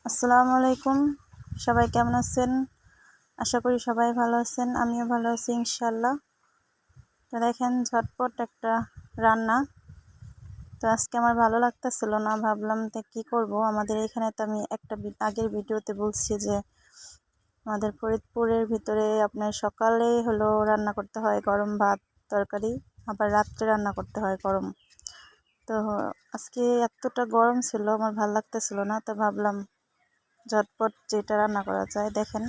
আসসালামু আলাইকুম। সবাই কেমন আছেন? আশা করি সবাই ভালো আছেন, আমিও ভালো আছি ইনশাল্লাহ। তো দেখেন ঝটপট একটা রান্না। তো আজকে আমার ভালো লাগতেছিল না, ভাবলাম তো কী করব। আমাদের এখানে তো আমি একটা আগের ভিডিওতে বলছি যে আমাদের ফরিদপুরের ভিতরে আপনার সকালে হলো রান্না করতে হয় গরম ভাত তরকারি, আবার রাত্রে রান্না করতে হয় গরম। তো আজকে এতটা গরম ছিল, আমার ভালো লাগতেছিল না, তো ভাবলাম ঝটপট যেটা রান্না করা যায়। দেখেন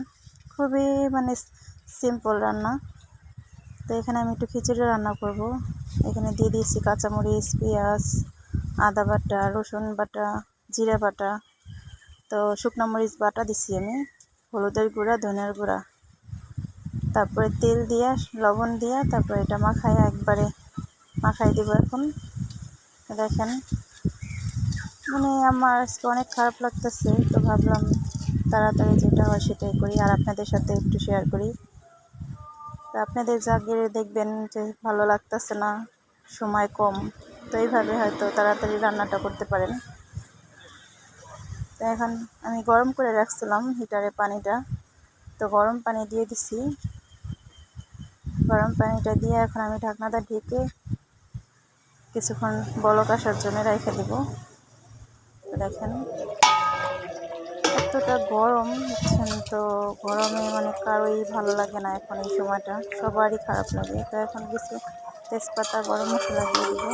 খুবই সিম্পল রান্না। তো এখানে আমি একটু খিচুড়ি রান্না করব। এখানে দিয়ে দিয়েছি কাঁচামরিচ, পেঁয়াজ, আদা বাটা, রসুন বাটা, জিরা বাটা, তো শুকনো মরিচ বাটা দিছি আমি, হলুদের গুঁড়া, ধনিয়ার গুঁড়া, তারপরে তেল দিয়া লবণ দিয়া তারপরে এটা একবারে মাখাই দিব এখন। দেখেন আমার আজকে অনেক খারাপ লাগতেছে, তো ভাবলাম তাড়াতাড়ি যেটা হয় সেটাই করি আর আপনাদের সাথে একটু শেয়ার করি। তো আপনাদের জাগিয়ে দেখবেন যে ভালো লাগতেছে না, সময় কম, তো এইভাবে হয়তো তাড়াতাড়ি রান্নাটা করতে পারেন। তো এখন আমি গরম করে রাখছিলাম হিটারে পানিটা, তো গরম পানি দিয়ে দিছি। গরম পানিটা দিয়ে এখন আমি ঢাকনাটা ঢেকে কিছুক্ষণ বলক আসার জন্য রেখে দেব। দেখেন এতটা গরম বুঝছেন, তো গরমে কারোই ভালো লাগে না, এখন এই সময়টা সবারই খারাপ লাগে। তো এখন কিছু তেজপাতা, গরম মশলা দিয়ে দিব।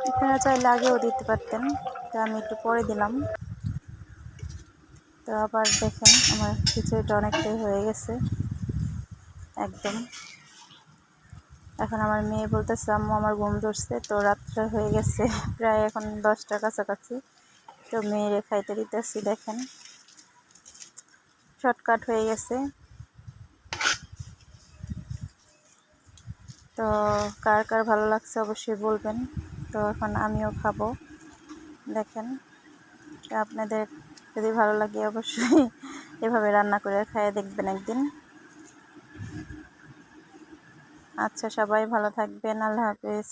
আপনারা চাইলে আগেও দিতে পারতেন, তো আমি একটু পরে দিলাম। তো আবার দেখেন আমার খিচুড়িটা অনেকটাই হয়ে গেছে একদম। এখন আমার মেয়ে বলতেছে আম্মু আমার ঘুম ধরছে, তো রাত্রে হয়ে গেছে প্রায় এখন 10টার কাছাকাছি। তো মেয়েরে খাইতে দিতেছি। দেখেন শর্টকাট হয়ে গেছে। তো কার কার ভালো লাগছে অবশ্যই বলবেন। তো এখন আমিও খাবো। দেখেন আপনাদের যদি ভালো লাগে অবশ্যই এভাবে রান্না করে খাইয়ে দেখবেন একদিন। আচ্ছা, সবাই ভালো থাকবেন। আল্লাহ হাফেজ।